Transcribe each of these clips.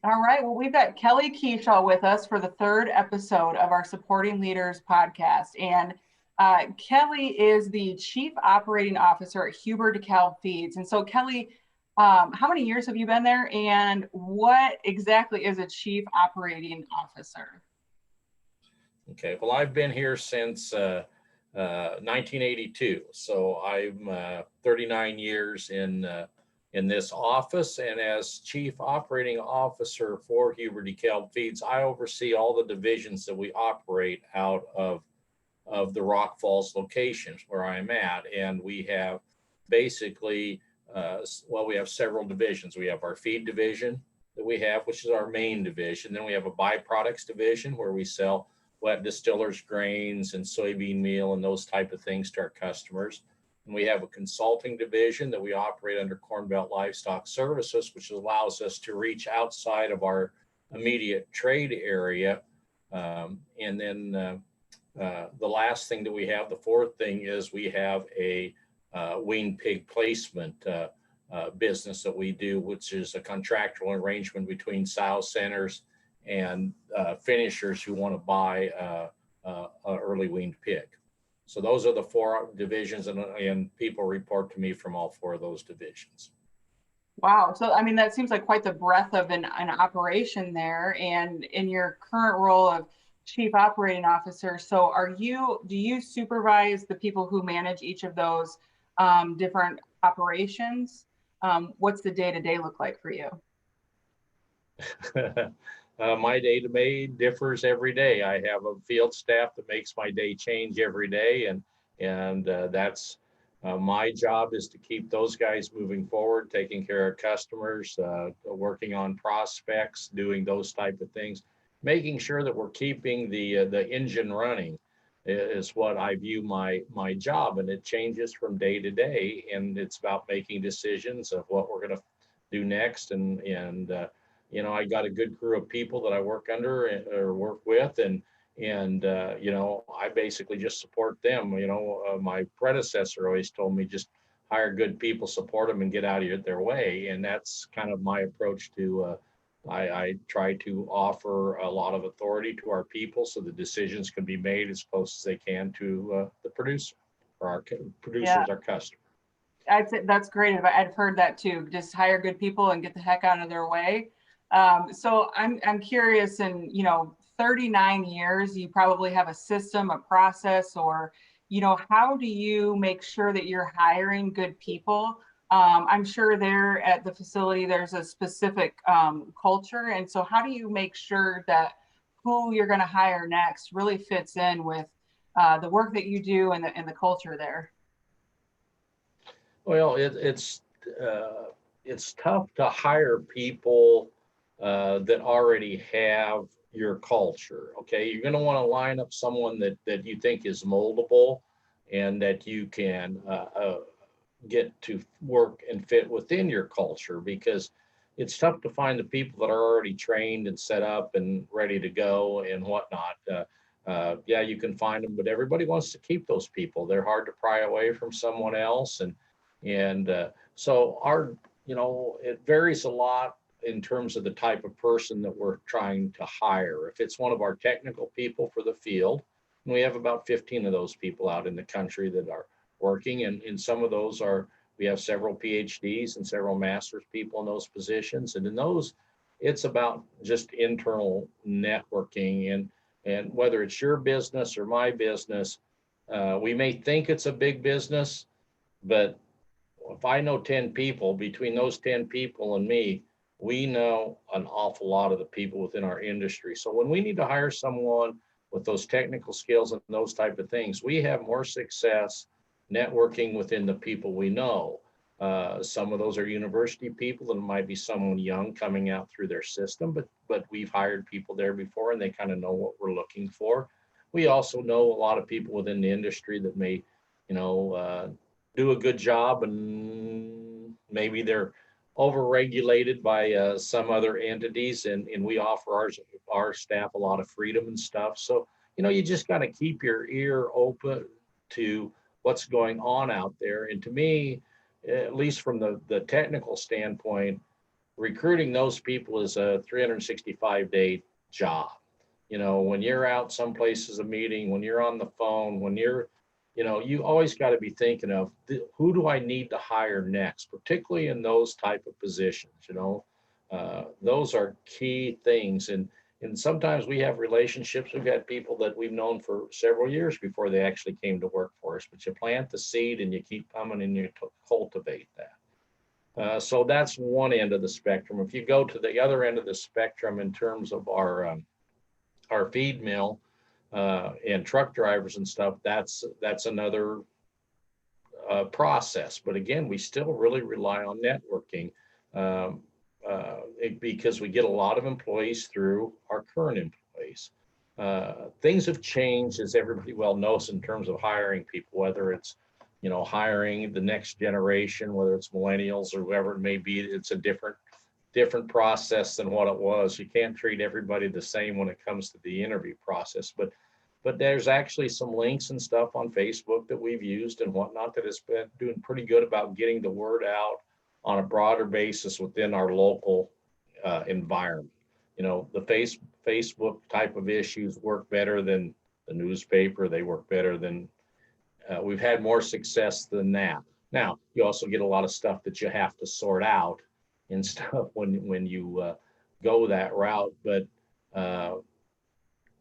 All right. Well, we've got Kelly Keaschall with us for the third episode of our Supporting Leaders podcast. And Kelly is the Chief Operating Officer at Hueber DeKalb Feeds. And so, Kelly, how many years have you been there? And what exactly is a Chief Operating Officer? Okay. Well, I've been here since 1982. So I'm 39 years in this office, and as Chief Operating Officer for Hueber DeKalb Feeds, I oversee all the divisions that we operate out of the Rock Falls locations where I'm at. And we have basically, we have several divisions. We have our feed division that we have, which is our main division. Then we have a byproducts division where we sell wet distillers grains and soybean meal and those type of things to our customers. And we have a consulting division that we operate under Corn Belt Livestock Services, which allows us to reach outside of our immediate trade area. And then the last thing that we have, the fourth thing, is we have a weaned pig placement business that we do, which is a contractual arrangement between sow centers and finishers who want to buy a early weaned pig. So those are the four divisions, and people report to me from all four of those divisions. Wow. So, I mean, that seems like quite the breadth of an operation there. And in your current role of Chief Operating Officer, so do you supervise the people who manage each of those different operations? What's the day-to-day look like for you? My day-to-day differs every day. I have a field staff that makes my day change every day, and that's my job is to keep those guys moving forward, taking care of customers, working on prospects, doing those type of things, making sure that we're keeping the engine running is what I view my job, and it changes from day to day, and it's about making decisions of what we're going to do next, and you know, I got a good crew of people that I work under or work with, and you know, I basically just support them. You know, my predecessor always told me just hire good people, support them, and get out of their way. And that's kind of my approach to. I try to offer a lot of authority to our people so the decisions can be made as close as they can to the producer or our producers, our customer. I'd say that's great. I've heard that too. Just hire good people and get the heck out of their way. So I'm curious, in, 39 years, you probably have a system, a process, or, how do you make sure that you're hiring good people? I'm sure there at the facility, there's a specific culture. And so how do you make sure that who you're going to hire next really fits in with the work that you do and the culture there? Well, it's tough to hire people that already have your culture. Okay, you're going to want to line up someone that you think is moldable and that you can get to work and fit within your culture, because it's tough to find the people that are already trained and set up and ready to go and whatnot. Yeah, you can find them, but everybody wants to keep those people. They're hard to pry away from someone else, and so it varies a lot in terms of the type of person that we're trying to hire. If it's one of our technical people for the field, and we have about 15 of those people out in the country that are working, and in some of those we have several PhDs and several master's people in those positions. And in those, it's about just internal networking, and whether it's your business or my business, we may think it's a big business, but if I know 10 people, between those 10 people and me, we know an awful lot of the people within our industry. So when we need to hire someone with those technical skills and those type of things, we have more success networking within the people we know. Some of those are university people, and it might be someone young coming out through their system, but we've hired people there before, and they kind of know what we're looking for. We also know a lot of people within the industry that may, do a good job, and maybe they're overregulated by some other entities, and we offer our staff a lot of freedom and stuff. So, you just got to keep your ear open to what's going on out there. And to me, at least from the technical standpoint, recruiting those people is a 365-day job. You know, when you're out some places, a meeting, when you're on the phone, when you're, you know, you always got to be thinking of who do I need to hire next, particularly in those type of positions, you know. Those are key things. And sometimes we have relationships. We've got people that we've known for several years before they actually came to work for us, but you plant the seed and you keep coming and you cultivate that. So that's one end of the spectrum. If you go to the other end of the spectrum in terms of our feed mill and truck drivers and stuff, that's another process. But again, we still really rely on networking because we get a lot of employees through our current employees. Things have changed, as everybody well knows, in terms of hiring people, whether it's, you know, hiring the next generation, whether it's millennials or whoever it may be. It's a different process than what it was. You can't treat everybody the same when it comes to the interview process, but there's actually some links and stuff on Facebook that we've used and whatnot that has been doing pretty good about getting the word out on a broader basis within our local environment. You know, the Facebook type of issues work better than the newspaper. They work better than, we've had more success than that. Now, you also get a lot of stuff that you have to sort out and stuff when you go that route. But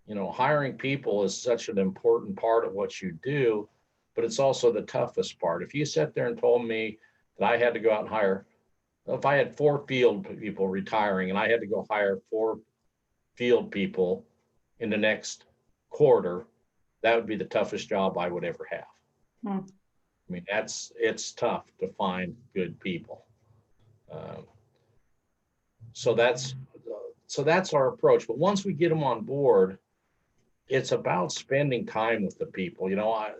you know, hiring people is such an important part of what you do, but it's also the toughest part. If you sat there and told me that I had to go out and hire, if I had 4 field people retiring and I had to go hire 4 field people in the next quarter, that would be the toughest job I would ever have. I mean, it's tough to find good people. So that's our approach. But once we get them on board, it's about spending time with the people. You know, I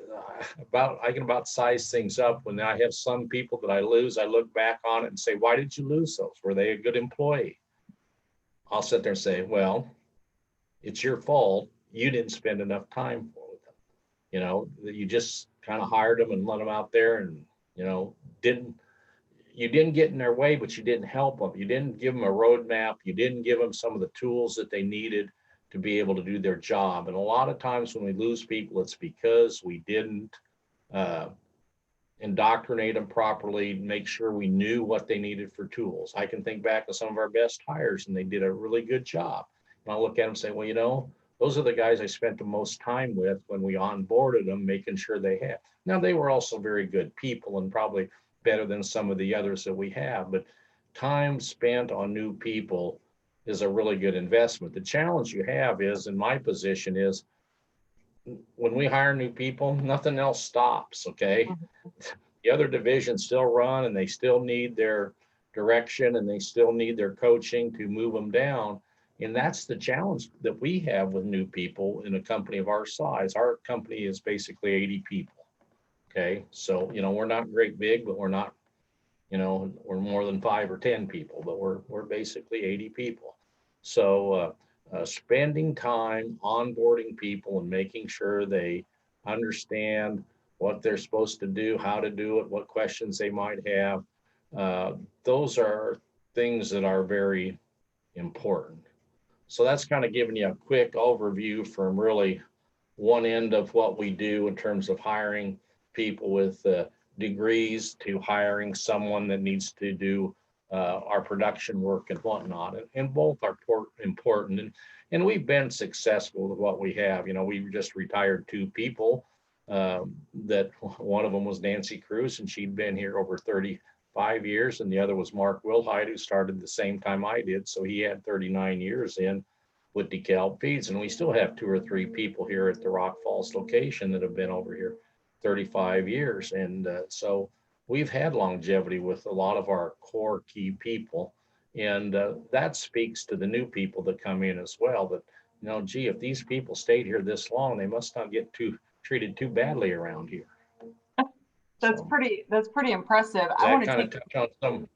can about size things up. When I have some people that I lose, I look back on it and say, why did you lose those? Were they a good employee? I'll sit there and say, well, it's your fault. You didn't spend enough time with them. You know, you just kind of hired them and let them out there and, you know, you didn't get in their way, but you didn't help them. You didn't give them a roadmap. You didn't give them some of the tools that they needed to be able to do their job. And a lot of times when we lose people, it's because we didn't indoctrinate them properly, make sure we knew what they needed for tools. I can think back to some of our best hires and they did a really good job. And I look at them and say, well, you know, those are the guys I spent the most time with when we onboarded them, making sure they had. Now, they were also very good people and probably better than some of the others that we have, but time spent on new people is a really good investment. The challenge you have is, in my position, is when we hire new people, nothing else stops, okay? The other divisions still run and they still need their direction and they still need their coaching to move them down. And that's the challenge that we have with new people in a company of our size. Our company is basically 80 people, okay? So, you know, we're not great big, but we're not, you know, we're more than 5 or 10 people, but we're basically 80 people. So spending time onboarding people and making sure they understand what they're supposed to do, how to do it, what questions they might have, those are things that are very important. So that's kind of giving you a quick overview from really one end of what we do in terms of hiring people with degrees to hiring someone that needs to do our production work and whatnot. And both are important. And we've been successful with what we have. You know, we just retired 2 people. That one of them was Nancy Cruz, and she'd been here over 35 years. And the other was Mark Wilhide, who started the same time I did. So he had 39 years in with DeKalb Feeds. And we still have 2 or 3 people here at the Rock Falls location that have been over here 35 years. And so we've had longevity with a lot of our core key people. And that speaks to the new people that come in as well, that, you know, gee, if these people stayed here this long, they must not get treated too badly around here. That's So, pretty impressive. I want to touch on some.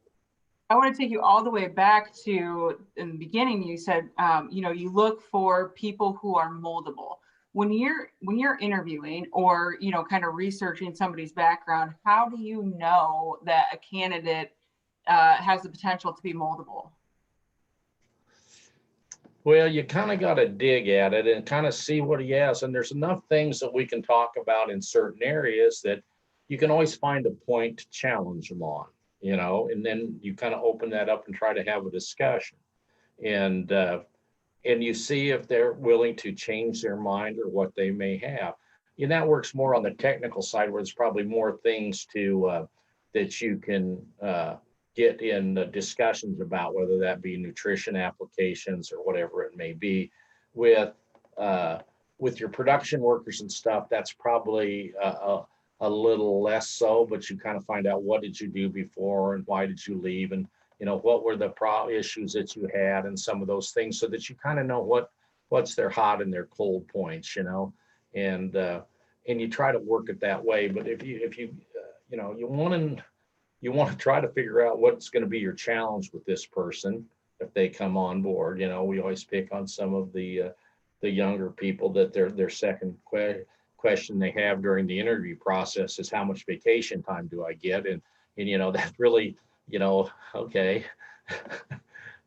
I want to take you all the way back to, in the beginning, you said, you know, you look for people who are moldable. When you're interviewing or, you know, kind of researching somebody's background, how do you know that a candidate has the potential to be moldable? Well, you kind of got to dig at it and kind of see what he has. And there's enough things that we can talk about in certain areas that you can always find a point to challenge them on, and then you kind of open that up and try to have a discussion. And and you see if they're willing to change their mind or what they may have. And that works more on the technical side, where there's probably more things to that you can get in discussions about, whether that be nutrition applications or whatever it may be. With with your production workers and stuff, that's probably a little less so, but you kind of find out what did you do before and why did you leave, and what were the issues that you had, and some of those things, so that you kind of know what's their hot and their cold points, and and you try to work it that way. But if you you want to try to figure out what's going to be your challenge with this person if they come on board. We always pick on some of the younger people, that their second question they have during the interview process is, how much vacation time do I get? And that really, okay.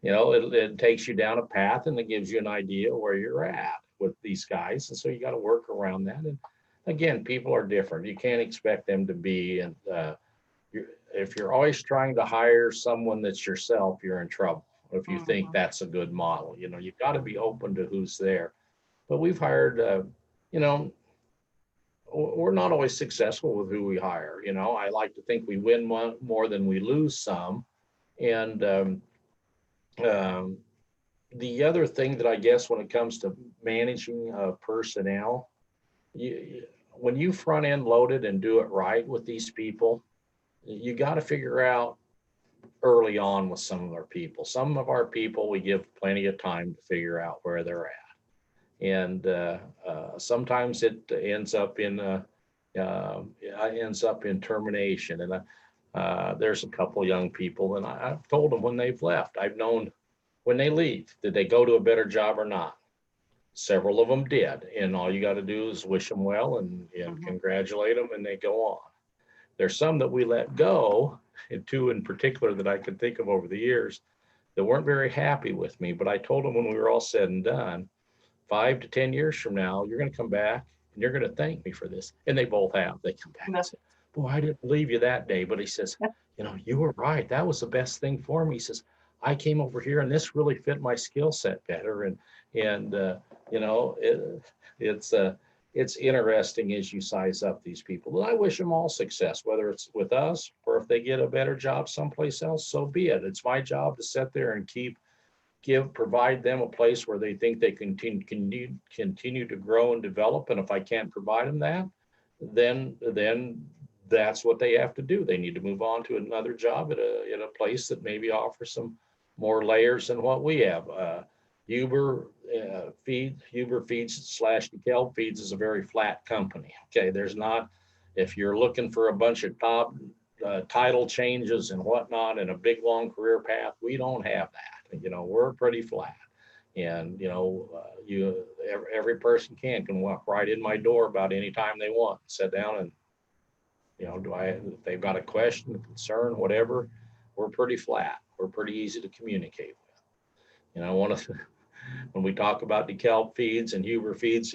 It takes you down a path, and it gives you an idea where you're at with these guys. And so you got to work around that. And again, people are different. You can't expect them to be, and if you're always trying to hire someone that's yourself, you're in trouble. If you think that's a good model, you've got to be open to who's there. But we've hired, we're not always successful with who we hire. I like to think we win more than we lose some. And the other thing that I guess, when it comes to managing personnel, when you front end load it and do it right with these people, you got to figure out early on with some of our people. Some of our people, we give plenty of time to figure out where they're at. And sometimes it ends up in termination. And there's a couple young people, and I've told them when they've left. I've known when they leave, did they go to a better job or not? Several of them did, and all you got to do is wish them well and congratulate them, and they go on. There's some that we let go, and two in particular that I could think of over the years, that weren't very happy with me. But I told them when we were all said and done, 5 to 10 years from now, you're going to come back and you're going to thank me for this. And they both have. They come back and say, boy, I didn't leave you that day. But he says, you were right. That was the best thing for me. He says, I came over here and this really fit my skill set better. And it's interesting as you size up these people. And I wish them all success, whether it's with us or if they get a better job someplace else, so be it. It's my job to sit there and provide them a place where they think they can continue to grow and develop. And if I can't provide them that, then that's what they have to do. They need to move on to another job at a place that maybe offers some more layers than what we have. Hueber Feeds / DeKalb Feeds is a very flat company. Okay, there's not, if you're looking for a bunch of top title changes and whatnot and a big long career path, we don't have that. We're pretty flat. And every person can walk right in my door about any time they want, sit down, and if they've got a question, a concern, whatever, we're pretty flat. We're pretty easy to communicate with. When we talk about DeKalb Feeds and Hueber Feeds,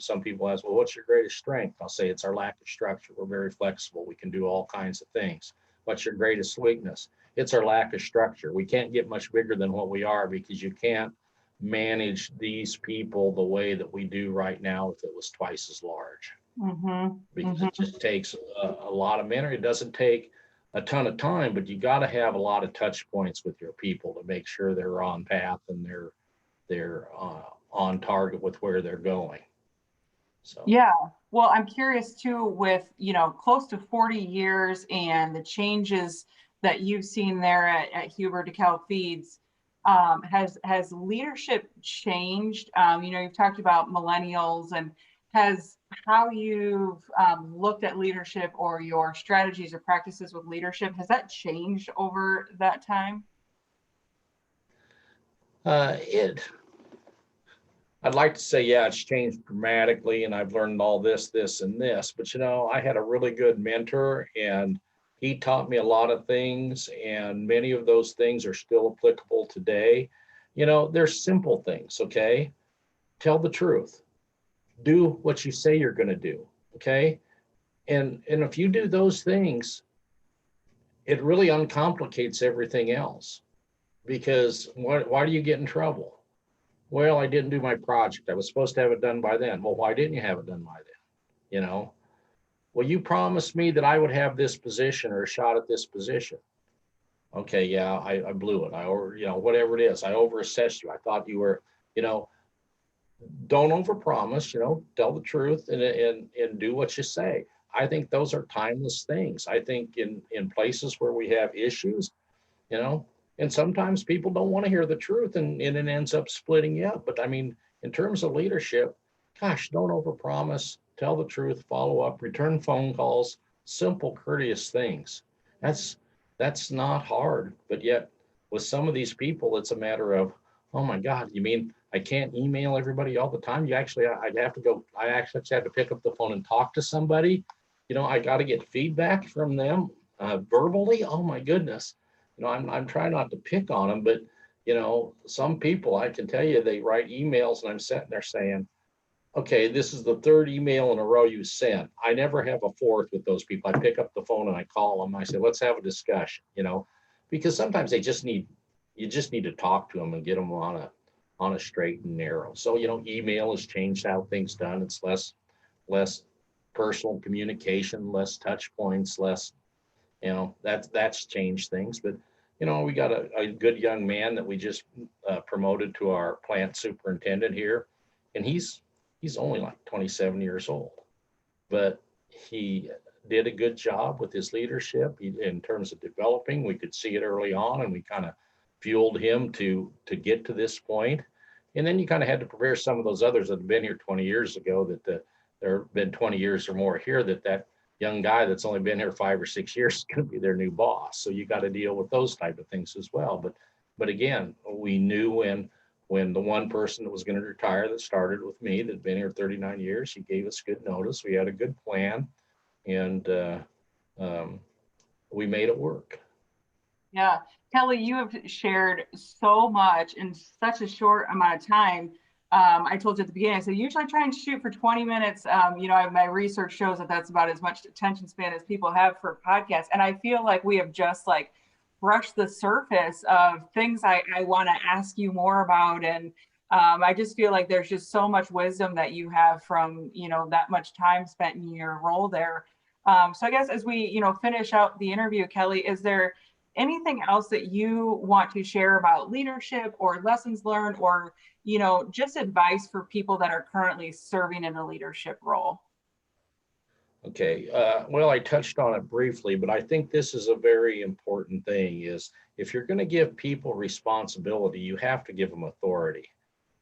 some people ask, well, what's your greatest strength? I'll say it's our lack of structure. We're very flexible. We can do all kinds of things. What's your greatest weakness? It's our lack of structure. We can't get much bigger than what we are, because you can't manage these people the way that we do right now if it was twice as large. Because it just takes a lot of men. It doesn't take a ton of time, but you got to have a lot of touch points with your people to make sure they're on path and they're on target with where they're going. So yeah, well, I'm curious too, with close to 40 years and the changes that you've seen there at Hueber DeKalb Feeds, has leadership changed? You've talked about millennials, and has how you've looked at leadership or your strategies or practices with leadership, has that changed over that time? I'd like to say, yeah, it's changed dramatically, and I've learned all this, and this. But I had a really good mentor, and he taught me a lot of things, and many of those things are still applicable today. There's simple things, okay? Tell the truth. Do what you say you're going to do, okay? And if you do those things, it really uncomplicates everything else. Because why do you get in trouble? Well, I didn't do my project. I was supposed to have it done by then. Well, why didn't you have it done by then? Well, you promised me that I would have this position or a shot at this position. Okay, yeah, I blew it. Whatever it is, I overassessed you. I thought you were, you know, don't overpromise, tell the truth and do what you say. I think those are timeless things. I think in places where we have issues, you know, and sometimes people don't want to hear the truth and it ends up splitting you up. But I mean, in terms of leadership, gosh, don't overpromise, tell the truth, follow up, return phone calls, simple, courteous things. That's that's not hard, but yet with some of these people, it's a matter of, oh my God, you mean I can't email everybody all the time? I'd have to go, I actually had to pick up the phone and talk to somebody. I got to get feedback from them verbally. Oh my goodness. I'm trying not to pick on them, but some people, I can tell you, they write emails and I'm sitting there saying, okay, this is the third email in a row you sent. I never have a fourth with those people. I pick up the phone and I call them. I say, let's have a discussion, because sometimes you just need to talk to them and get them on a straight and narrow. So, email has changed how things done. It's less personal communication, less touch points, less, that's changed things. But, we got a good young man that we just promoted to our plant superintendent here. And he's only like 27 years old, but he did a good job with his leadership in terms of developing. We could see it early on, and we kind of fueled him to get to this point. And then you kind of had to prepare some of those others that have been here 20 years ago, that there have been 20 years or more here, that young guy that's only been here 5 or 6 years is going to be their new boss. So you got to deal with those type of things as well. But again, we knew when the one person that was going to retire that started with me, that had been here 39 years, he gave us good notice. We had a good plan, and we made it work. Yeah. Kelly, you have shared so much in such a short amount of time. I told you at the beginning, I said, usually I try and shoot for 20 minutes. My research shows that that's about as much attention span as people have for podcasts. And I feel like we have just brushed the surface of things I want to ask you more about. And I just feel like there's just so much wisdom that you have from, that much time spent in your role there. So I guess as we, finish out the interview, Kelly, is there anything else that you want to share about leadership or lessons learned, or, just advice for people that are currently serving in a leadership role? Okay, well, I touched on it briefly, but I think this is a very important thing is if you're going to give people responsibility, you have to give them authority.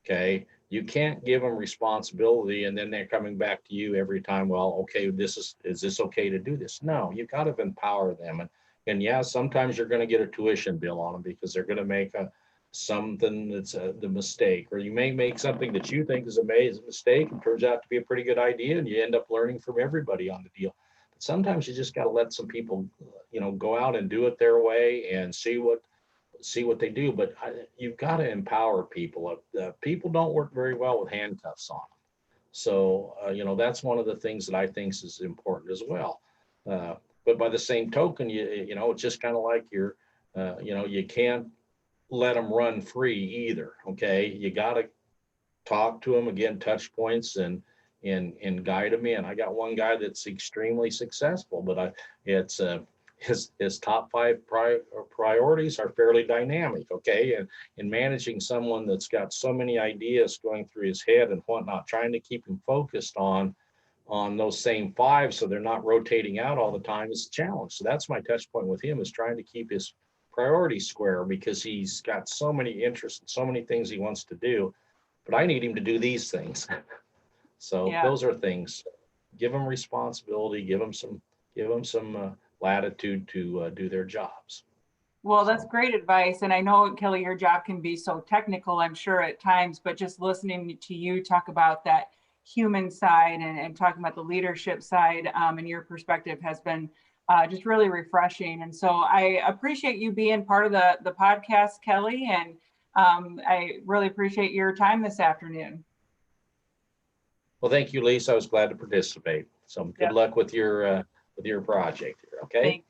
Okay, you can't give them responsibility and then they're coming back to you every time. Well, okay, is this okay to do this? No, you've got to empower them. And yeah, sometimes you're going to get a tuition bill on them because they're going to make something that's the mistake, or you may make something that you think is a mistake and turns out to be a pretty good idea, and you end up learning from everybody on the deal. But sometimes you just got to let some people, go out and do it their way and see what they do. But you've got to empower people. People don't work very well with handcuffs on them. So, that's one of the things that I think is important as well. But by the same token, it's just kind of like you can't let them run free either. Okay, you got to talk to them again, touch points, and guide them in. I got one guy that's extremely successful, but it's his top 5 priorities are fairly dynamic. Okay, and in managing someone that's got so many ideas going through his head and whatnot, trying to keep him focused on those same 5 so they're not rotating out all the time is a challenge. So that's my touch point with him, is trying to keep his priorities square, because he's got so many interests and so many things he wants to do, but I need him to do these things. So yeah. Those are things. Give them responsibility, give them some latitude to do their jobs. Well, that's great advice. And I know, Kelly, your job can be so technical, I'm sure at times, but just listening to you talk about that human side and talking about the leadership side and your perspective has been just really refreshing. And so I appreciate you being part of the podcast, Kelly. And I really appreciate your time this afternoon. Well, thank you, Lisa. I was glad to participate. So good Yep. luck with your project here, okay? Thank